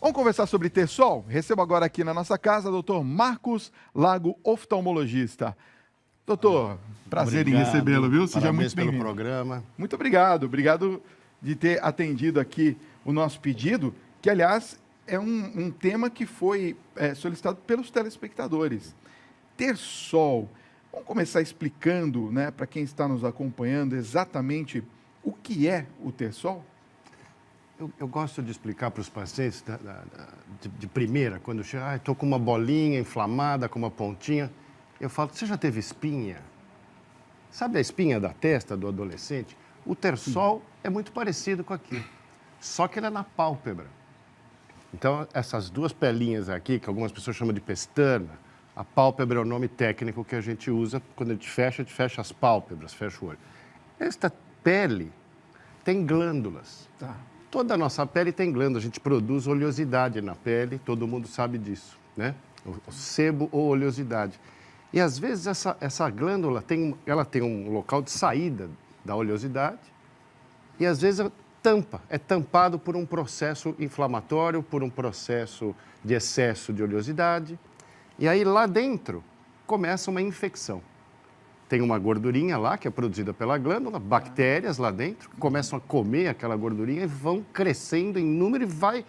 Vamos conversar sobre ter sol? Recebo agora aqui na nossa casa o Dr. Marcos Lago, oftalmologista. Doutor, prazer em recebê-lo, viu? Seja muito bem-vindo. Pelo programa. Muito obrigado. Obrigado de ter atendido aqui o nosso pedido, que, aliás, é um tema que foi solicitado pelos telespectadores. Ter sol. Vamos começar explicando, né, para quem está nos acompanhando, exatamente o que é o ter sol? Eu gosto de explicar para os pacientes de primeira, quando chega, estou com uma bolinha inflamada, com uma pontinha. Eu falo, você já teve espinha? Sabe a espinha da testa do adolescente? O ter-sol é muito parecido com aquilo, só que ele é na pálpebra. Então, essas duas pelinhas aqui, que algumas pessoas chamam de pestana, a pálpebra é o nome técnico que a gente usa. Quando a gente fecha as pálpebras, fecha o olho. Esta pele tem glândulas. Tá. Toda a nossa pele tem glândula, a gente produz oleosidade na pele, todo mundo sabe disso, né? O sebo ou oleosidade. E às vezes essa glândula ela tem um local de saída da oleosidade e às vezes é tampado por um processo inflamatório, por um processo de excesso de oleosidade. E aí lá dentro começa uma infecção. Tem uma gordurinha lá que é produzida pela glândula, bactérias lá dentro, que começam a comer aquela gordurinha e vão crescendo em número e vai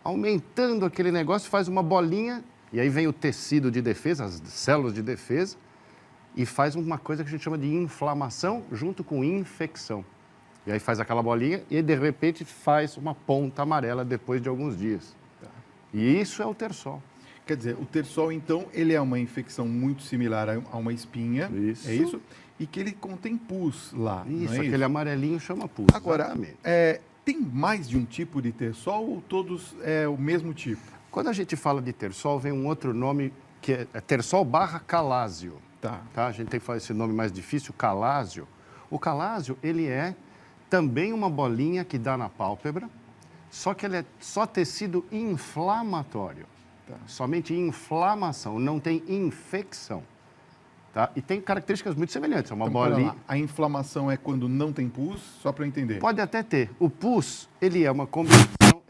aumentando aquele negócio, faz uma bolinha, e aí vem o tecido de defesa, as células de defesa, e faz uma coisa que a gente chama de inflamação junto com infecção. E aí faz aquela bolinha e de repente faz uma ponta amarela depois de alguns dias. E isso é o ter-sol. Quer dizer, o ter-sol, então, ele é uma infecção muito similar a uma espinha, isso. É isso? E que ele contém pus lá, Isso, não é aquele isso? amarelinho chama pus. Agora, tem mais de um tipo de ter-sol ou todos é o mesmo tipo? Quando a gente fala de ter-sol, vem um outro nome que é ter-sol / calásio. Tá. A gente tem que falar esse nome mais difícil, calásio. O calásio, ele é também uma bolinha que dá na pálpebra, só que ele é só tecido inflamatório. Tá. Somente inflamação, não tem infecção. Tá? E tem características muito semelhantes. É uma bolinha. A inflamação é quando não tem pus, só para eu entender. Pode até ter. O pus, ele é uma combinação,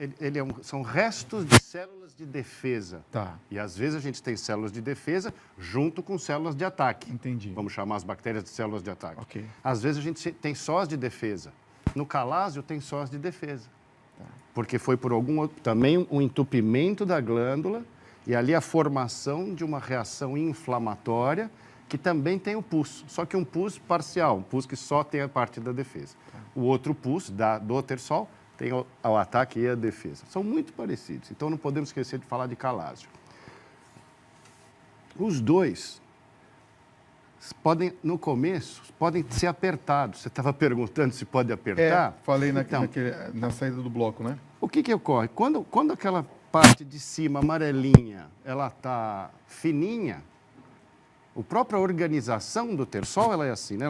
são restos de células de defesa. Tá. E às vezes a gente tem células de defesa junto com células de ataque. Entendi. Vamos chamar as bactérias de células de ataque. Ok. Às vezes a gente tem sós de defesa. No calásio tem sós de defesa. Porque foi por também um entupimento da glândula e ali a formação de uma reação inflamatória que também tem o pus, só que um pus parcial, um pus que só tem a parte da defesa. O outro pus, do ter-sol, tem o ataque e a defesa. São muito parecidos, então não podemos esquecer de falar de calásio. Os dois podem, no começo, podem ser apertados. Você estava perguntando se pode apertar? Falei na saída do bloco, né? O que ocorre? Quando aquela parte de cima, amarelinha, ela está fininha, a própria organização do ter-sol ela é assim, né?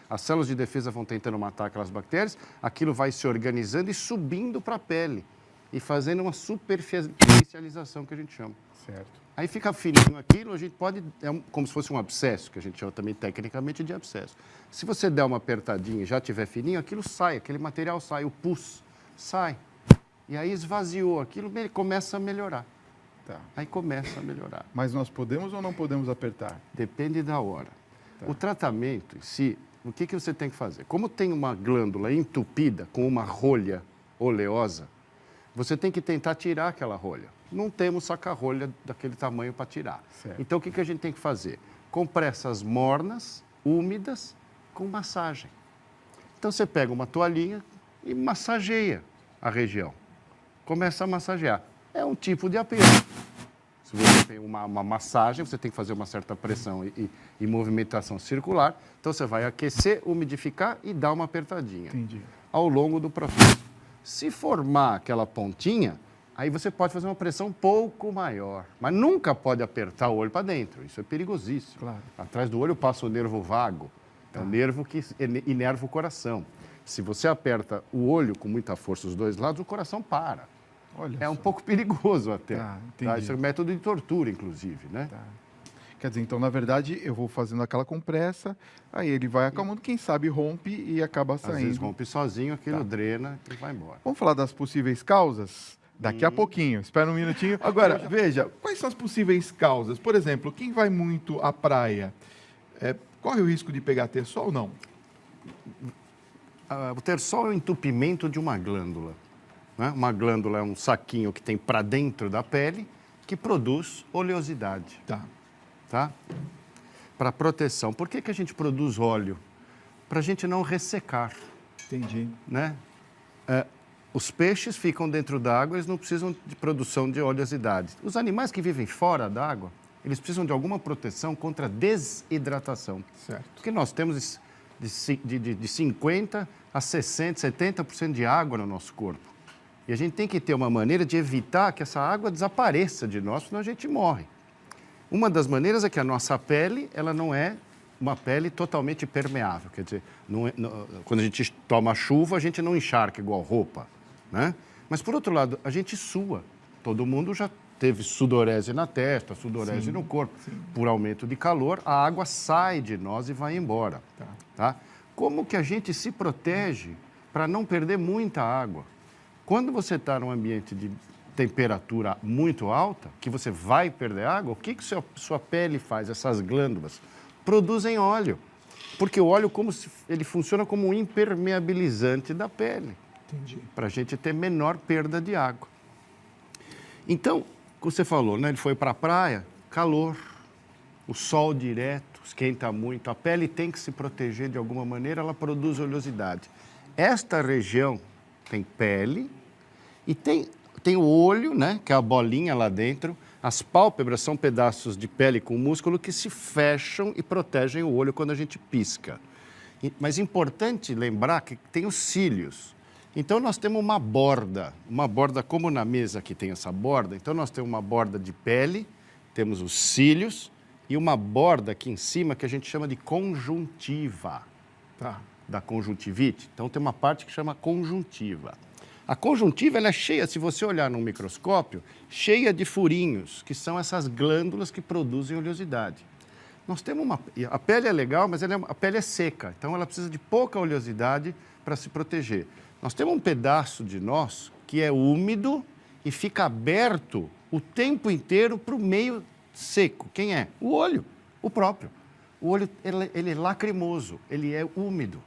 As células de defesa vão tentando matar aquelas bactérias, aquilo vai se organizando e subindo para a pele e fazendo uma superficialização que a gente chama. Certo. Aí fica fininho aquilo, a gente pode, como se fosse um abscesso, que a gente chama também tecnicamente de abscesso. Se você der uma apertadinha e já tiver fininho, aquilo sai, aquele material sai, o pus sai. E aí esvaziou aquilo, começa a melhorar. Tá. Aí começa a melhorar. Mas nós podemos ou não podemos apertar? Depende da hora. Tá. O tratamento em si, o que você tem que fazer? Como tem uma glândula entupida com uma rolha oleosa, você tem que tentar tirar aquela rolha. Não temos saca-rolha daquele tamanho para tirar. Certo. Então, o que a gente tem que fazer? Compressas mornas, úmidas, com massagem. Então, você pega uma toalhinha e massageia a região. Começa a massagear. É um tipo de apelo. Se você tem uma massagem, você tem que fazer uma certa pressão e movimentação circular. Então, você vai aquecer, umidificar e dar uma apertadinha. Entendi. Ao longo do processo. Se formar aquela pontinha, aí você pode fazer uma pressão um pouco maior. Mas nunca pode apertar o olho para dentro. Isso é perigosíssimo. Claro. Atrás do olho passa o nervo vago. É o nervo que inerva o coração. Se você aperta o olho com muita força dos dois lados, o coração para. Olha um pouco perigoso até. Entendi. Isso é um método de tortura, inclusive, né? Quer dizer, então, na verdade, eu vou fazendo aquela compressa, aí ele vai acalmando, quem sabe rompe e acaba saindo. Às vezes rompe sozinho, aquilo drena e vai embora. Vamos falar das possíveis causas? Daqui a pouquinho, espera um minutinho. Agora, veja, quais são as possíveis causas? Por exemplo, quem vai muito à praia, corre o risco de pegar terçol ou não? O terçol é o entupimento de uma glândula. Né? Uma glândula é um saquinho que tem para dentro da pele que produz oleosidade. Tá? Para proteção. Por que a gente produz óleo? Para a gente não ressecar. Entendi. Né? Os peixes ficam dentro d'água, eles não precisam de produção de oleosidade. Os animais que vivem fora d'água, eles precisam de alguma proteção contra a desidratação. Certo. Porque nós temos de 50% a 60%, 70% de água no nosso corpo. E a gente tem que ter uma maneira de evitar que essa água desapareça de nós, senão a gente morre. Uma das maneiras é que a nossa pele, ela não é uma pele totalmente permeável. Quer dizer, quando a gente toma chuva, a gente não encharca igual roupa. Né? Mas, por outro lado, a gente sua. Todo mundo já teve sudorese na testa, sudorese no corpo. Sim. Por aumento de calor, a água sai de nós e vai embora. Tá? Como que a gente se protege para não perder muita água? Quando você está num ambiente de temperatura muito alta, que você vai perder água, o que sua pele faz? Essas glândulas produzem óleo. Porque o óleo, ele funciona como um impermeabilizante da pele. Entendi. Para a gente ter menor perda de água. Então, como você falou, né? Ele foi para a praia, calor, o sol direto, esquenta muito, a pele tem que se proteger de alguma maneira, ela produz oleosidade. Esta região tem pele e tem o olho, né? Que é a bolinha lá dentro. As pálpebras são pedaços de pele com músculo que se fecham e protegem o olho quando a gente pisca. Mas é importante lembrar que tem os cílios. Então, nós temos uma borda como na mesa que tem essa borda. Então, nós temos uma borda de pele, temos os cílios e uma borda aqui em cima que a gente chama de conjuntiva, da conjuntivite. Então, tem uma parte que chama conjuntiva. A conjuntiva ela é cheia, se você olhar num microscópio, cheia de furinhos, que são essas glândulas que produzem oleosidade. Nós temos a pele é legal, mas a pele é seca, então ela precisa de pouca oleosidade para se proteger. Nós temos um pedaço de nós que é úmido e fica aberto o tempo inteiro para o meio seco. Quem é? O olho, o próprio. O olho ele é lacrimoso, ele é úmido.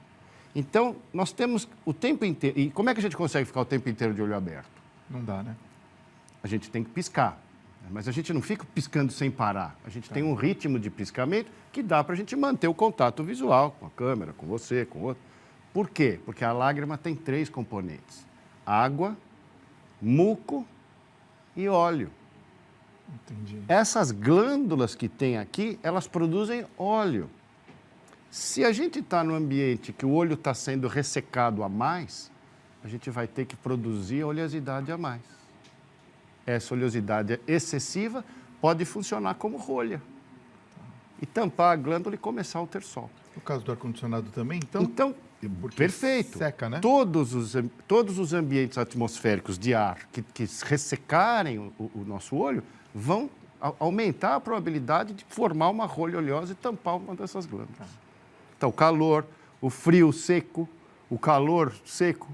Então, nós temos o tempo inteiro... E como é que a gente consegue ficar o tempo inteiro de olho aberto? Não dá, né? A gente tem que piscar, mas a gente não fica piscando sem parar. A gente tem um ritmo de piscamento que dá para a gente manter o contato visual com a câmera, com você, com o outro. Por quê? Porque a lágrima tem 3 componentes: água, muco e óleo. Entendi. Essas glândulas que tem aqui, elas produzem óleo. Se a gente está num ambiente que o olho está sendo ressecado a mais, a gente vai ter que produzir oleosidade a mais. Essa oleosidade excessiva pode funcionar como rolha e tampar a glândula e começar o terçol. No caso do ar-condicionado também, então perfeito. Seca, né? Todos os ambientes atmosféricos de ar que ressecarem o nosso olho vão aumentar a probabilidade de formar uma rolha oleosa e tampar uma dessas glândulas. Então, o calor, o frio seco, o calor seco,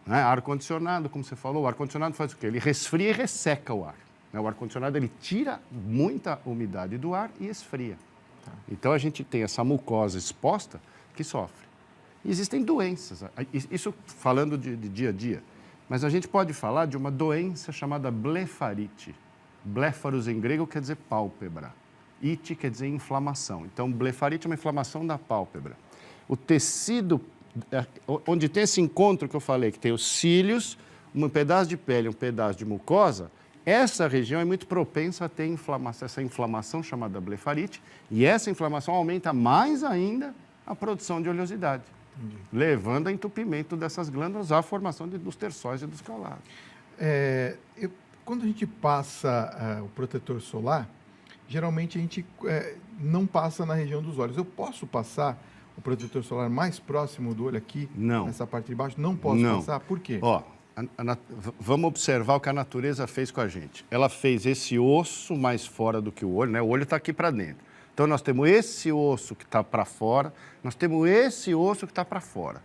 né? Ar-condicionado, como você falou, o ar-condicionado faz o quê? Ele resfria e resseca o ar. O ar-condicionado ele tira muita umidade do ar e esfria. Então, a gente tem essa mucosa exposta que sofre. E existem doenças, isso falando de dia a dia, mas a gente pode falar de uma doença chamada blefarite. Bléfaros em grego quer dizer pálpebra. Ite quer dizer inflamação. Então, blefarite é uma inflamação da pálpebra. O tecido, onde tem esse encontro que eu falei, que tem os cílios, um pedaço de pele, um pedaço de mucosa, essa região é muito propensa a ter essa inflamação chamada blefarite, e essa inflamação aumenta mais ainda a produção de oleosidade, levando a entupimento dessas glândulas à formação dos terçóis e dos calados. Quando a gente passa o protetor solar, geralmente a gente não passa na região dos olhos. Eu posso passar o protetor solar mais próximo do olho aqui? Não. Nessa parte de baixo? Não posso passar? Por quê? Vamos observar o que a natureza fez com a gente. Ela fez esse osso mais fora do que o olho, né? O olho está aqui para dentro. Então, nós temos esse osso que está para fora, nós temos esse osso que está para fora.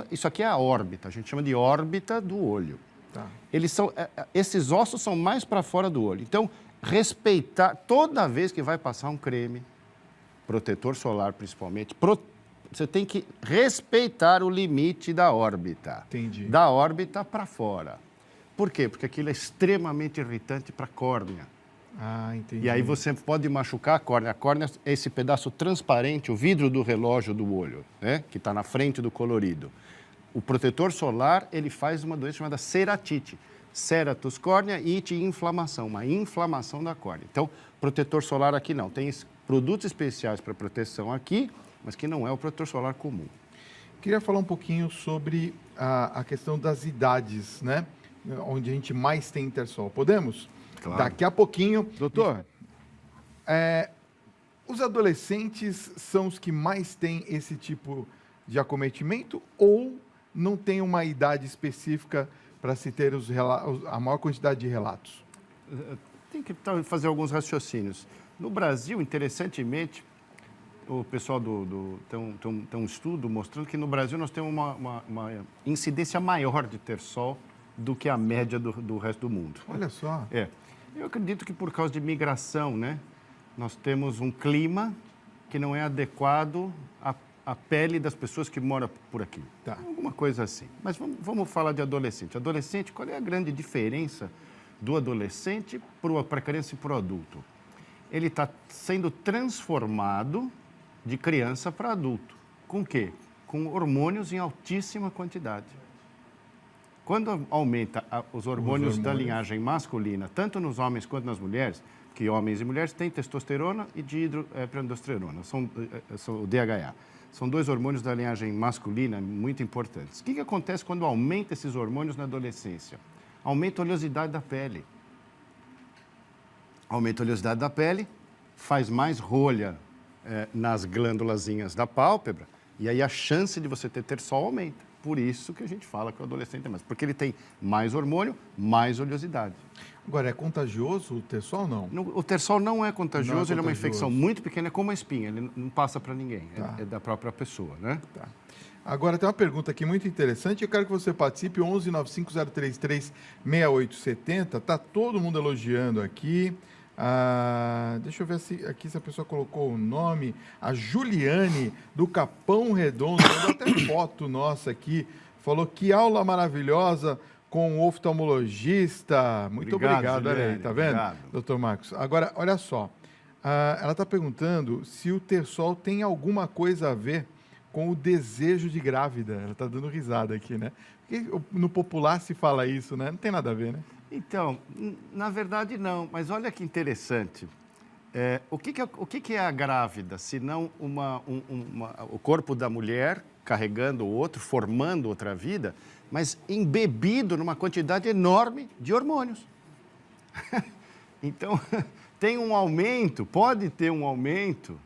Isso aqui é a órbita, a gente chama de órbita do olho. Tá. Esses ossos são mais para fora do olho. Então, respeitar, toda vez que vai passar um creme, protetor solar principalmente, você tem que respeitar o limite da órbita. Entendi. Da órbita para fora. Por quê? Porque aquilo é extremamente irritante para a córnea. Ah, entendi. E aí você pode machucar a córnea. A córnea é esse pedaço transparente, o vidro do relógio do olho, né? Que está na frente do colorido. O protetor solar, ele faz uma doença chamada ceratite. Ceratus córnea, ite, inflamação, uma inflamação da córnea. Então, protetor solar aqui não. Tem produtos especiais para proteção aqui, mas que não é o protetor solar comum. Queria falar um pouquinho sobre a questão das idades, né? Onde a gente mais tem Intersol. Podemos? Claro. Daqui a pouquinho. Doutor, os adolescentes são os que mais têm esse tipo de acometimento ou não tem uma idade específica para se ter a maior quantidade de relatos? Tem que fazer alguns raciocínios. No Brasil, interessantemente, o pessoal tem um estudo mostrando que no Brasil nós temos uma incidência maior de Tersol do que a média do resto do mundo. Olha só. Eu acredito que por causa de migração, né? Nós temos um clima que não é adequado à pele das pessoas que moram por aqui. Tá. Alguma coisa assim. Mas vamos falar de adolescente. Adolescente, qual é a grande diferença do adolescente para a criança e para o adulto? Ele está sendo transformado de criança para adulto. Com o quê? Com hormônios em altíssima quantidade. Quando aumenta os hormônios da linhagem masculina, tanto nos homens quanto nas mulheres, que homens e mulheres têm testosterona e dihidroepiandrosterona, são o DHA. São dois hormônios da linhagem masculina muito importantes. O que acontece quando aumenta esses hormônios na adolescência? Aumenta a oleosidade da pele. Aumenta a oleosidade da pele, faz mais rolha nas glândulazinhas da pálpebra, e aí a chance de você ter Tersol aumenta. Por isso que a gente fala que o adolescente é mais. Porque ele tem mais hormônio, mais oleosidade. Agora, é contagioso o Tersol ou não? O Tersol não é contagioso, Não é ele é uma contagioso. infecção muito pequena, é como a espinha, ele não passa para ninguém, Tá. é da própria pessoa, né? Tá. Agora, tem uma pergunta aqui muito interessante. Eu quero que você participe, 11 95033 6870. Está todo mundo elogiando aqui. Deixa eu ver se a pessoa colocou o nome. A Juliane, do Capão Redondo, mandou até foto nossa aqui. Falou que aula maravilhosa com o oftalmologista. Muito obrigado, olha aí, Juliane, tá vendo, obrigado. doutor Marcos? Agora, olha só. Ela está perguntando se o Tersol tem alguma coisa a ver com o desejo de grávida. Ela está dando risada aqui, né? Porque no popular se fala isso, né? Não tem nada a ver, né? Então, na verdade não, mas olha que interessante. O que é a grávida, se não o corpo da mulher carregando o outro, formando outra vida, mas embebido numa quantidade enorme de hormônios. Então, pode ter um aumento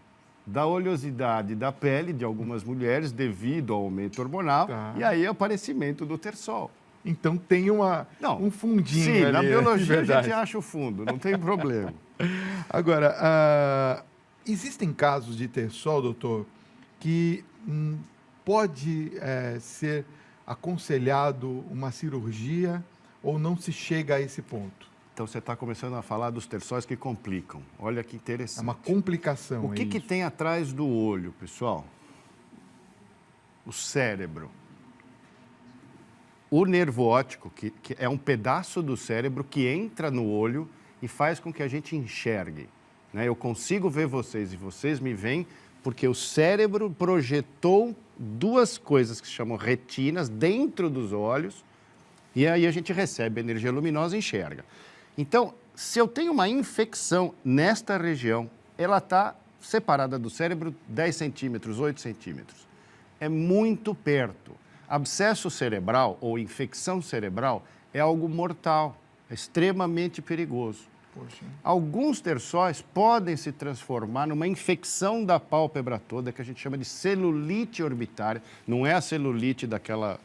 da oleosidade da pele de algumas mulheres devido ao aumento hormonal, Tá. e aí aparecimento do Tersol. Então tem um fundinho Sim, ali. na biologia a verdade. gente acha o fundo, não tem problema. Agora, existem casos de Tersol, doutor, que pode ser aconselhado uma cirurgia ou não se chega a esse ponto? Então você está começando a falar dos tersóis que complicam. Olha que É interessante. uma complicação. O que isso. tem atrás do olho, pessoal? O cérebro. O nervo óptico, que é um pedaço do cérebro que entra no olho e faz com que a gente enxergue. Né? Eu consigo ver vocês e vocês me veem porque o cérebro projetou duas coisas que se chamam retinas dentro dos olhos e aí a gente recebe energia luminosa e enxerga. Então, se eu tenho uma infecção nesta região, ela está separada do cérebro 10 centímetros, 8 centímetros. É muito perto. Abscesso cerebral ou infecção cerebral é algo mortal, é extremamente perigoso. Poxa. Alguns tersóis podem se transformar numa infecção da pálpebra toda, que a gente chama de celulite orbitária. Não é a celulite daquela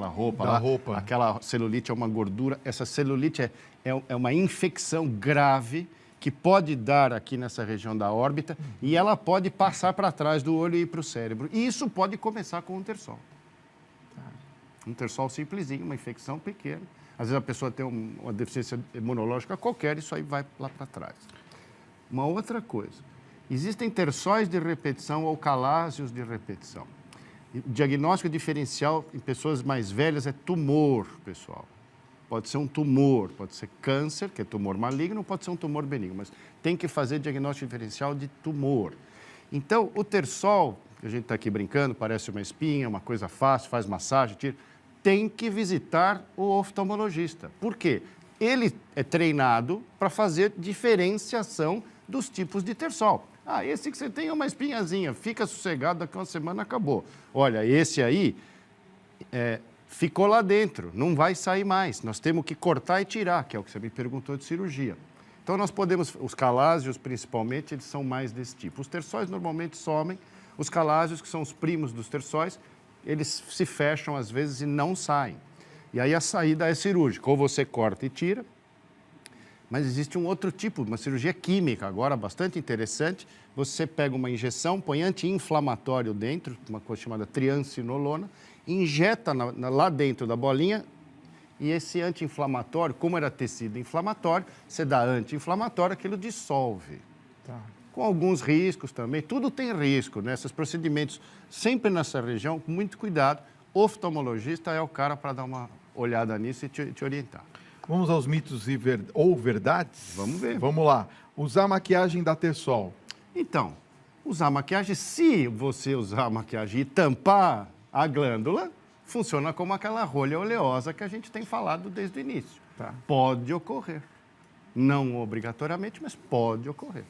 roupa Da lá. roupa. Aquela celulite é uma gordura. Essa celulite é uma infecção grave que pode dar aqui nessa região da órbita e ela pode passar para trás do olho e ir para o cérebro. E isso pode começar com um tersol. Um terçol simplesinho, uma infecção pequena. Às vezes a pessoa tem uma deficiência imunológica qualquer, isso aí vai lá para trás. Uma outra coisa, existem terçóis de repetição ou calásios de repetição. O diagnóstico diferencial em pessoas mais velhas é tumor, pessoal. Pode ser um tumor, pode ser câncer, que é tumor maligno, pode ser um tumor benigno, mas tem que fazer diagnóstico diferencial de tumor. Então, o terçol, que a gente está aqui brincando, parece uma espinha, uma coisa fácil, faz massagem, tira, tem que visitar o oftalmologista. Por quê? Ele é treinado para fazer diferenciação dos tipos de terçol. Ah, esse que você tem é uma espinhazinha, fica sossegado, daqui a uma semana acabou. Olha, esse aí ficou lá dentro, não vai sair mais. Nós temos que cortar e tirar, que é o que você me perguntou de cirurgia. Então, nós podemos, os calásios principalmente, eles são mais desse tipo. Os terçóis normalmente somem, os calásios, que são os primos dos terçóis, eles se fecham às vezes e não saem. E aí a saída é cirúrgica, ou você corta e tira, mas existe um outro tipo, uma cirurgia química, agora bastante interessante. Você pega uma injeção, põe anti-inflamatório dentro, uma coisa chamada triancinolona, injeta lá dentro da bolinha, e esse anti-inflamatório, como era tecido inflamatório, você dá anti-inflamatório, aquilo dissolve. Tá. Com alguns riscos também, tudo tem risco, né? Esses procedimentos, sempre nessa região, com muito cuidado. O oftalmologista é o cara para dar uma olhada nisso e te orientar. Vamos aos mitos ou verdades? Vamos ver. Vamos lá. Usar maquiagem dá terçol. Então, usar maquiagem, se você usar a maquiagem e tampar a glândula, funciona como aquela rolha oleosa que a gente tem falado desde o início. Tá. Pode ocorrer. Não obrigatoriamente, mas pode ocorrer.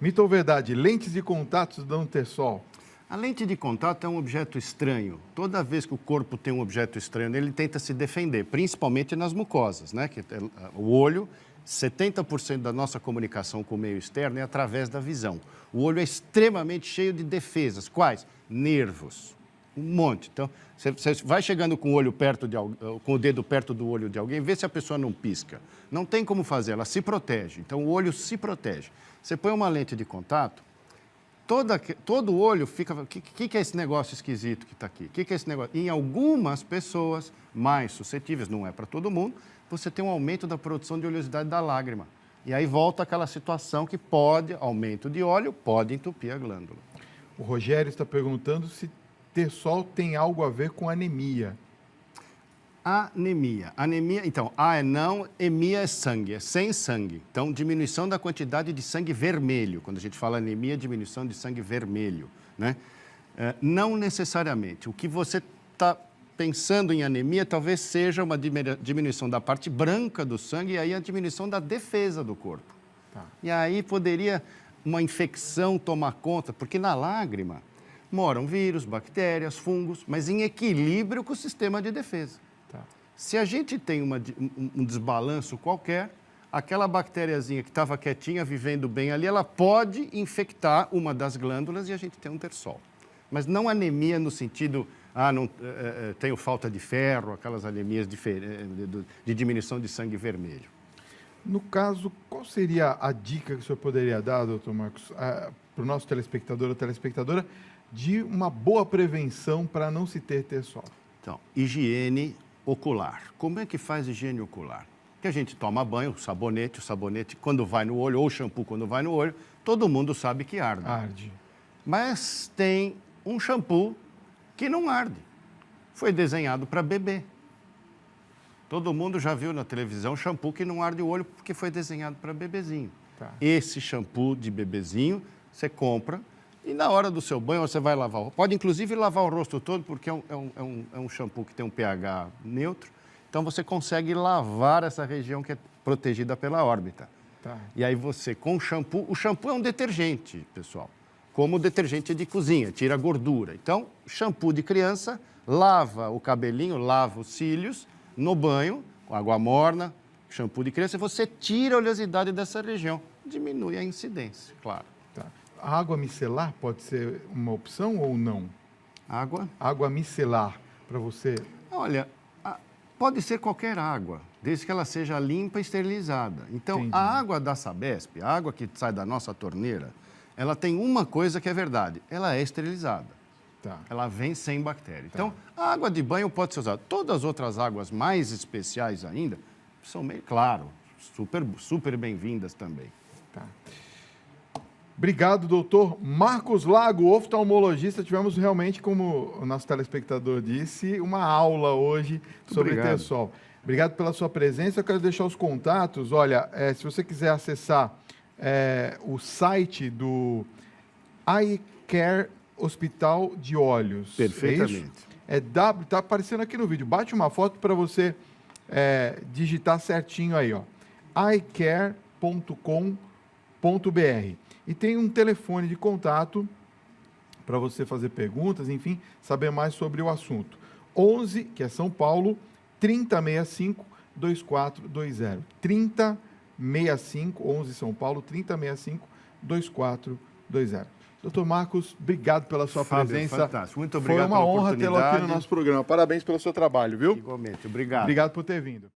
Mito ou verdade? Lentes de contato dão terçol. A lente de contato é um objeto estranho. Toda vez que o corpo tem um objeto estranho, ele tenta se defender, principalmente nas mucosas, né? Que o olho, 70% da nossa comunicação com o meio externo é através da visão. O olho é extremamente cheio de defesas. Quais? Nervos. Um monte. Então, você vai chegando com o olho com o dedo perto do olho de alguém, vê se a pessoa não pisca. Não tem como fazer, ela se protege. Então, o olho se protege. Você põe uma lente de contato, todo o olho fica... O que é esse negócio esquisito que está aqui? O que é esse negócio? Em algumas pessoas mais suscetíveis, não é para todo mundo, você tem um aumento da produção de oleosidade da lágrima. E aí volta aquela situação que aumento de óleo, pode entupir a glândula. O Rogério está perguntando se terçol tem algo a ver com anemia. Anemia. Anemia, então, A é não, emia é sangue, é sem sangue. Então, diminuição da quantidade de sangue vermelho. Quando a gente fala anemia, diminuição de sangue vermelho, né? Não necessariamente. O que você está pensando em anemia talvez seja uma diminuição da parte branca do sangue e aí a diminuição da defesa do corpo. Tá. E aí poderia uma infecção tomar conta, porque na lágrima moram vírus, bactérias, fungos, mas em equilíbrio com o sistema de defesa. Tá. Se a gente tem um desbalanço qualquer, aquela bactériazinha que estava quietinha, vivendo bem ali, ela pode infectar uma das glândulas e a gente tem um terçol. Mas não anemia no sentido, tenho falta de ferro, aquelas anemias de diminuição de sangue vermelho. No caso, qual seria a dica que o senhor poderia dar, doutor Marcos, para o nosso telespectador ou telespectadora, de uma boa prevenção para não se ter terçol? Então, higiene ocular. Como é que faz higiene ocular? Que a gente toma banho, o sabonete quando vai no olho, ou o shampoo quando vai no olho, todo mundo sabe que arde. Arde. Mas tem um shampoo que não arde. Foi desenhado para bebê. Todo mundo já viu na televisão shampoo que não arde o olho porque foi desenhado para bebezinho. Tá. Esse shampoo de bebezinho, você compra e na hora do seu banho você vai lavar o rosto. Pode inclusive lavar o rosto todo porque é um shampoo que tem um pH neutro. Então você consegue lavar essa região que é protegida pela órbita. Tá. E aí você, com o shampoo é um detergente, pessoal. Como o detergente de cozinha, tira a gordura. Então, shampoo de criança, lava o cabelinho, lava os cílios no banho, com água morna, shampoo de criança, e você tira a oleosidade dessa região. Diminui a incidência, claro. Tá. A água micelar pode ser uma opção ou não? Água? Água micelar, para você... Olha, pode ser qualquer água, desde que ela seja limpa e esterilizada. Então, Entendi. a água da Sabesp, a água que sai da nossa torneira, ela tem uma coisa que é verdade, ela é esterilizada. Tá. Ela vem sem bactéria. Então, a água de banho pode ser usada. Todas as outras águas mais especiais ainda são meio, claro, super bem-vindas também. Tá. Obrigado, doutor Marcos Lago, oftalmologista. Tivemos realmente, como o nosso telespectador disse, uma aula hoje sobre Tersol. Obrigado pela sua presença. Eu quero deixar os contatos. Olha, se você quiser acessar o site do Eye Care Hospital de Olhos. Perfeitamente. Tá aparecendo aqui no vídeo. Bate uma foto para você digitar certinho aí, ó. eyecare.com.br. E tem um telefone de contato para você fazer perguntas, enfim, saber mais sobre o assunto. 11, que é São Paulo, 3065-2420. 3065, 11 São Paulo, 3065-2420. Doutor Marcos, obrigado pela sua presença. Fantástico. Muito obrigado. Foi uma honra tê-lo aqui no nosso programa. Parabéns pelo seu trabalho, viu? Igualmente. Obrigado. Obrigado por ter vindo.